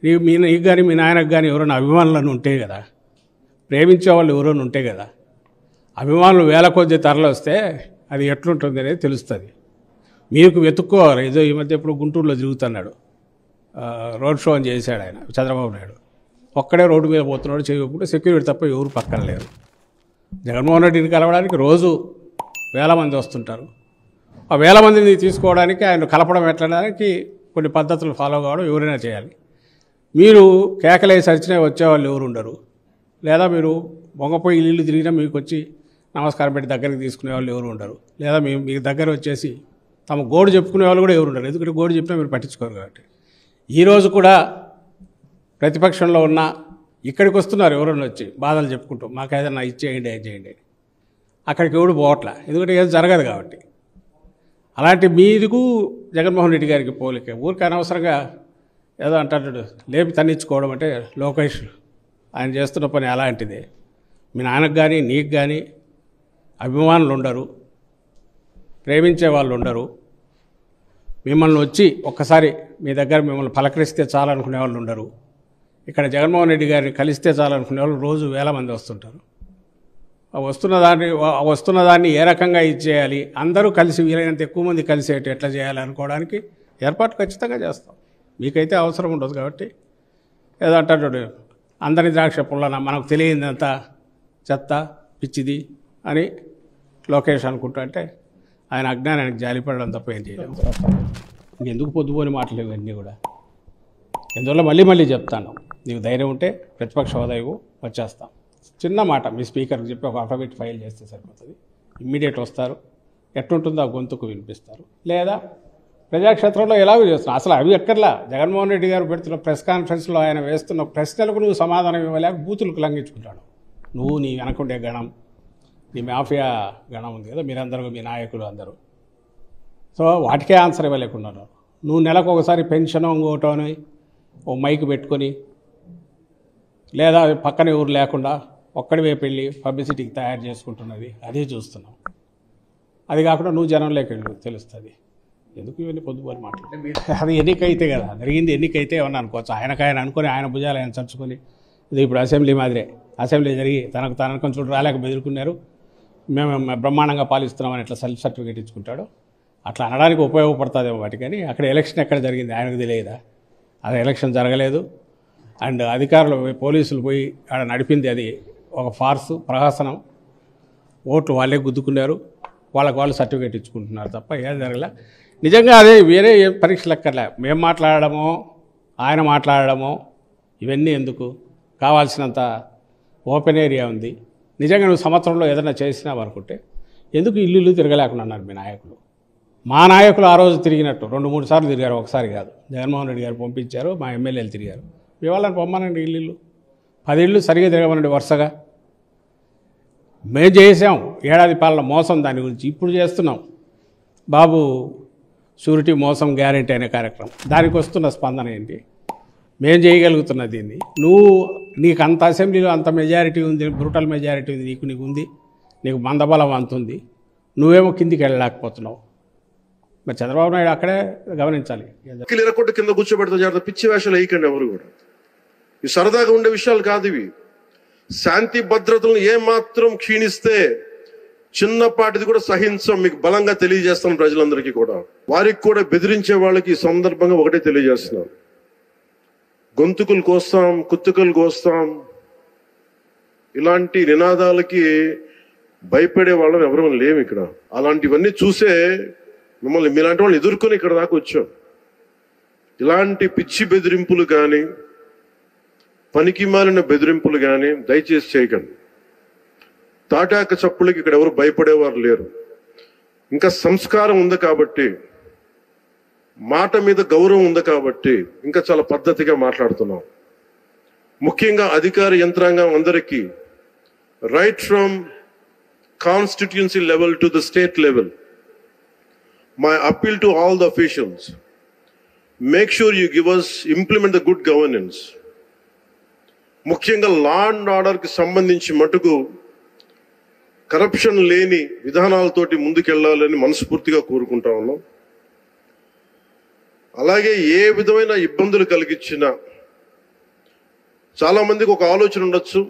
నీకు కానీ మీ నాయనకు కానీ ఎవరైనా అభిమానులను ఉంటే కదా, ప్రేమించే వాళ్ళు ఎవరైనా ఉంటే కదా, అభిమానులు వేల కొద్ది తరలి వస్తే అది ఎట్లుంటుంది అనేది తెలుస్తుంది. మీకు వెతుక్కోవాలి. ఏదో ఈ మధ్య ఇప్పుడు గుంటూరులో తిరుగుతున్నాడు, రోడ్ షో అని చేశాడు ఆయన చంద్రబాబు నాయుడు. ఒక్కడే రోడ్డు మీద పోతున్నాడు, చేయకుండా సెక్యూరిటీ తప్ప ఎవరు పక్కన లేరు. జగన్మోహన్ రెడ్డిని కలవడానికి రోజు వేల మంది వస్తుంటారు. ఆ వేల మందిని తీసుకోవడానికి ఆయన కలపడం ఎట్లడానికి కొన్ని పద్ధతులు ఫాలో కావడం ఎవరైనా చేయాలి. మీరు కేకలేసి అరిచినా వచ్చేవాళ్ళు ఎవరు ఉండరు. లేదా మీరు మొంగపోయి ఇల్లు తిరిగినా మీకు వచ్చి నమస్కారం పెట్టి దగ్గరికి తీసుకునే వాళ్ళు ఎవరు ఉండరు. లేదా మీ దగ్గర వచ్చేసి తమ గోడు చెప్పుకునే వాళ్ళు కూడా ఎవరు ఉండరు. ఎందుకంటే గోడు చెప్పినా మీరు పట్టించుకోరు కాబట్టి. ఈరోజు కూడా ప్రతిపక్షంలో ఉన్న ఇక్కడికి వస్తున్నారు ఎవరన్నా వచ్చి బాధలు చెప్పుకుంటూ, మాకు ఏదైనా ఇచ్చేయండి ఏం చేయండి అని. అక్కడికి ఎవడు పోవట్లా, ఎందుకంటే ఏది జరగదు కాబట్టి. అలాంటి మీకు జగన్మోహన్ రెడ్డి గారికి పోలిక. ఊరికి అనవసరంగా ఏదో అంటాడు లేపి తన్నించుకోవడం అంటే లోకేష్ ఆయన చేస్తున్న పని అలాంటిదే. మీ నాన్నకు కానీ నీకు కానీ అభిమానులు ఉండరు, ప్రేమించే వాళ్ళు ఉండరు. మిమ్మల్ని వచ్చి ఒక్కసారి మీ దగ్గర మిమ్మల్ని పలకరిస్తే చాలనుకునే వాళ్ళు ఉండరు. ఇక్కడ జగన్మోహన్ రెడ్డి గారిని కలిస్తే చాలనుకునే వాళ్ళు రోజు వేల మంది వస్తుంటారు. వస్తున్న దాన్ని ఏ రకంగా ఇచ్చేయాలి, అందరూ కలిసి వీలైనంత ఎక్కువ మంది కలిసేట్టు ఎట్లా చేయాలి అనుకోవడానికి ఏర్పాటు ఖచ్చితంగా చేస్తాం. మీకైతే అవసరం ఉండదు కాబట్టి ఏదో అంటాడు అందరి ద్రాక్ష పుల్లన మనకు తెలియదంతా చెత్త పిచ్చిది అని లోకేష్ అనుకుంటా అంటే ఆయన అజ్ఞానానికి జాలిపడడం తప్ప ఏం చేయలేము. ఇంకెందుకు పొద్దుపోని మాటలు ఇవన్నీ కూడా. ఎందువల్ల మళ్ళీ చెప్తాను, నీకు ధైర్యం ఉంటే ప్రతిపక్ష హోదా వచ్చేస్తాం. చిన్న మాట మీ స్పీకర్కి చెప్పి ఒక ఆల్ఫాబెట్ ఫైల్ చేస్తే సరిపోతుంది. ఇమ్మీడియట్ వస్తారు, ఎట్లుంటుందో ఆ గొంతుకు వినిపిస్తారు. లేదా ప్రజాక్షేత్రంలో ఎలాగో చేస్తున్నావు. అసలు అవి ఎక్కర్లా. జగన్మోహన్ రెడ్డి గారు పెడుతున్న ప్రెస్ కాన్ఫరెన్స్లో ఆయన వేస్తున్న ప్రశ్నలకు నువ్వు సమాధానం ఇవ్వలేక బూతులకు లంఘించుకుంటాడు. నువ్వు నీ వెనకుండే గణం, నీ మాఫియా గణం ఉంది కదా, మీరందరూ మీ నాయకులు అందరూ. సో వాటికే ఆన్సర్ ఇవ్వలేకున్నారు. నువ్వు నెలకు ఒకసారి పెన్షన్ ఇంకోటో అని ఓ మైక్ పెట్టుకొని, లేదా పక్కన ఊరు లేకుండా ఒక్కడివే పెళ్ళి పబ్లిసిటీకి తయారు చేసుకుంటున్నది అదే చూస్తున్నాం. అది కాకుండా నువ్వు జనంలోకి వెళ్ళు, తెలుస్తుంది. ఎందుకు ఇవన్నీ పొద్దుపోని మాట్లాడే. అది ఎన్నికైతే కదా జరిగింది, ఎన్నికైతే ఏమన్నా అనుకోవచ్చు. ఆయనకాయన అనుకొని ఆయన భుజాలు ఆయన చర్చుకొని ఇది ఇప్పుడు అసెంబ్లీ మాదిరే. అసెంబ్లీ జరిగి తనకు కొంచెం రాలేక బెదురుకున్నారు, మేము బ్రహ్మాండంగా పాలిస్తున్నామని ఇట్లా సెల్ఫ్ సర్టిఫికేట్ ఇచ్చుకుంటాడు. అట్లా అనడానికి ఉపయోగపడుతుందేమో వాటి. కానీ అక్కడ ఎలక్షన్ ఎక్కడ జరిగింది ఆయనకు తెలియదా? అది ఎలక్షన్ జరగలేదు. అండ్ అధికారులు పోలీసులు పోయి ఆడ నడిపింది అది ఒక ఫార్సు, ప్రహసనం. ఓట్లు వాళ్ళే గుద్దుకున్నారు, వాళ్ళకు వాళ్ళు సర్టిఫికేట్ ఇచ్చుకుంటున్నారు తప్ప ఏది జరగలే. నిజంగా అదే వేరే పరీక్షలు ఎక్కర్లే. మేము మాట్లాడడమో ఆయన మాట్లాడడమో ఇవన్నీ ఎందుకు? కావాల్సినంత ఓపెన్ ఏరియా ఉంది. నిజంగా నువ్వు సంవత్సరంలో ఏదైనా చేసినావు అనుకుంటే ఎందుకు ఇల్లు తిరగలేకుండా అన్నారు మీ నాయకులు. మా నాయకులు ఆ రోజు తిరిగినట్టు 2-3 సార్లు తిరిగారు, ఒకసారి కాదు. జగన్మోహన్ రెడ్డి గారు పంపించారు, మా ఎమ్మెల్యేలు తిరిగారు. మీ వాళ్ళని పొమ్మనండి ఇల్లు 10 ఇళ్ళు సరిగా తిరగమనండి వరుసగా. మేము చేసాం ఏడాది పాలన మోసం, దాని గురించి ఇప్పుడు చేస్తున్నాం. బాబు షూరిటీ మోసం గ్యారెంటీ అనే కార్యక్రమం, దానికి వస్తున్న స్పందన ఏంటి? మేము చేయగలుగుతున్న దీన్ని నీకు అంత అసెంబ్లీలో అంత మెజారిటీ ఉంది, బ్రూటల్ మెజారిటీ ఉంది, నీకు ఉంది, నీకు మందబలం అంత ఉంది, నువ్వేమో కిందికి వెళ్ళలేకపోతున్నావు. మరి చంద్రబాబు నాయుడు అక్కడే గమనించాలి. కింద కూర్చోబెడతా జాగ్రత్త, పిచ్చి వేషాలు వేయకండి ఎవరు కూడా. ఇవి సరదాగా ఉండే విషయాలు కాదు ఇవి. శాంతి భద్రతలను ఏమాత్రం క్షీణిస్తే చిన్నపాటిది కూడా సహించం, మీకు బలంగా తెలియజేస్తాను ప్రజలందరికీ కూడా. వారికి కూడా బెదిరించే వాళ్ళకి ఈ సందర్భంగా ఒకటే తెలియజేస్తున్నాను, గొంతుకులు కోస్తాం, కుత్తుకలు కోస్తాం, ఇలాంటి నినాదాలకి భయపడే వాళ్ళం ఎవరూ లేము ఇక్కడ. అలాంటివన్నీ చూసే మిమ్మల్ని మీలాంటి వాళ్ళు ఎదుర్కొని ఇక్కడ దాకా వచ్చాం. ఇలాంటి పిచ్చి బెదిరింపులు కానీ పనికి మాలిన బెదిరింపులు కానీ దయచేసి చేయకండి. తాటాక చప్పులకి ఇక్కడ ఎవరు భయపడేవారు లేరు. ఇంకా సంస్కారం ఉంది కాబట్టి, మాట మీద గౌరవం ఉంది కాబట్టి ఇంకా చాలా పద్ధతిగా మాట్లాడుతున్నాం. ముఖ్యంగా అధికార యంత్రాంగం అందరికీ, right from constituency level to the state level, my appeal to all the officials, make sure you implement the good governance. ముఖ్యంగా లా అండ్ ఆర్డర్కి సంబంధించి మటుకు కరప్షన్ లేని విధానాలతోటి ముందుకెళ్లాలని మనస్ఫూర్తిగా కోరుకుంటా ఉన్నాం. అలాగే ఏ విధమైన ఇబ్బందులు కలిగించినా చాలా మందికి ఒక ఆలోచన ఉండొచ్చు,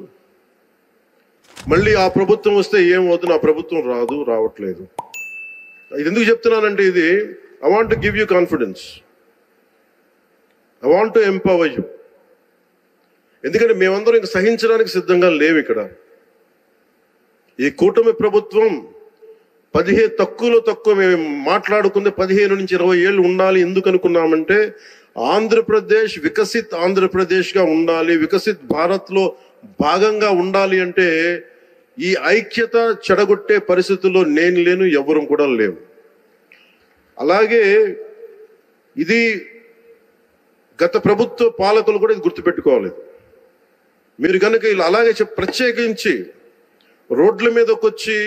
మళ్ళీ ఆ ప్రభుత్వం వస్తే ఏమవుతుంది, ఆ ప్రభుత్వం రావట్లేదు. ఇది ఎందుకు చెప్తున్నానంటే, ఇది I want to give you confidence, I want to empower you. ఎందుకంటే మేమందరం ఇంక సహించడానికి సిద్ధంగా లేవు. ఇక్కడ ఈ కూటమి ప్రభుత్వం తక్కువ మేము మాట్లాడుకుంది 15 నుంచి 20 ఏళ్ళు ఉండాలి. ఎందుకు అనుకున్నామంటే, ఆంధ్రప్రదేశ్ వికసిత్ ఆంధ్రప్రదేశ్గా ఉండాలి, వికసిత్ భారత్లో భాగంగా ఉండాలి. అంటే ఈ ఐక్యత చెడగొట్టే పరిస్థితుల్లో నేను లేను, ఎవరు కూడా లేవు. అలాగే ఇది గత ప్రభుత్వ పాలకులు కూడా ఇది గుర్తుపెట్టుకోవాలి. మీరు కనుక ఇలా అలాగే ప్రత్యేకించి రోడ్ల మీదకి వచ్చి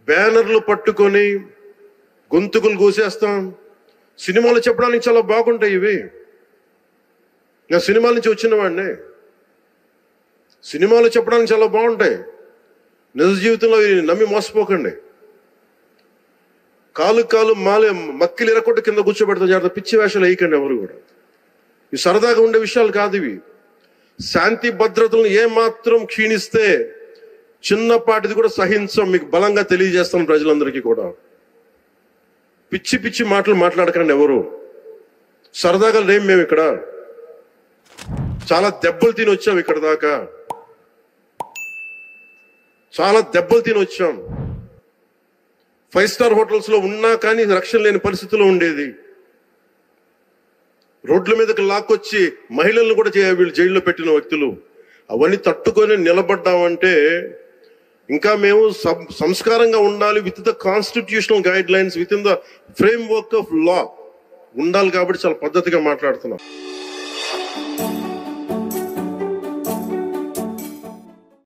బ్యానర్లు పట్టుకొని గొంతుకులు కూసేస్తాం. సినిమాలు చెప్పడానికి చాలా బాగుంటాయి ఇవి. నా సినిమాల నుంచి వచ్చిన వాడిని, సినిమాలు చెప్పడానికి చాలా బాగుంటాయి. నిజ జీవితంలో నమ్మి మోసపోకండి. కాలు మక్కిలు ఎరకొట్ట కింద కూర్చోబెడతా, జాగ్రత్త. పిచ్చి వేషాలు వేయకండి ఎవరు కూడా. ఇవి సరదాగా ఉండే విషయాలు కాదు ఇవి. శాంతి భద్రతలను ఏమాత్రం క్షీణిస్తే చిన్నపాటిది కూడా సహించం. మీకు బలంగా తెలియజేస్తాం ప్రజలందరికీ కూడా. పిచ్చి మాటలు మాట్లాడకండి ఎవరు. సరదాగా లేం మేము ఇక్కడ. చాలా దెబ్బలు తిని వచ్చాం ఇక్కడ దాకా, చాలా దెబ్బలు తిని వచ్చాం. 5 స్టార్ హోటల్స్ లో ఉన్నా కానీ రక్షణ లేని పరిస్థితిలో ఉండేది. రోడ్ల మీదకి లాక్కొచ్చి మహిళలను కూడా వీళ్ళు జైల్లో పెట్టిన వ్యక్తులు. అవన్నీ తట్టుకొని నిలబడ్డామంటే ఇంకా మేము సంస్కారంగా ఉండాలి. With the constitutional guide lines, with in the frame work of law ఉండాలి. కాబట్టి చాలా పద్ధతిగా మాట్లాడుతున్నాం.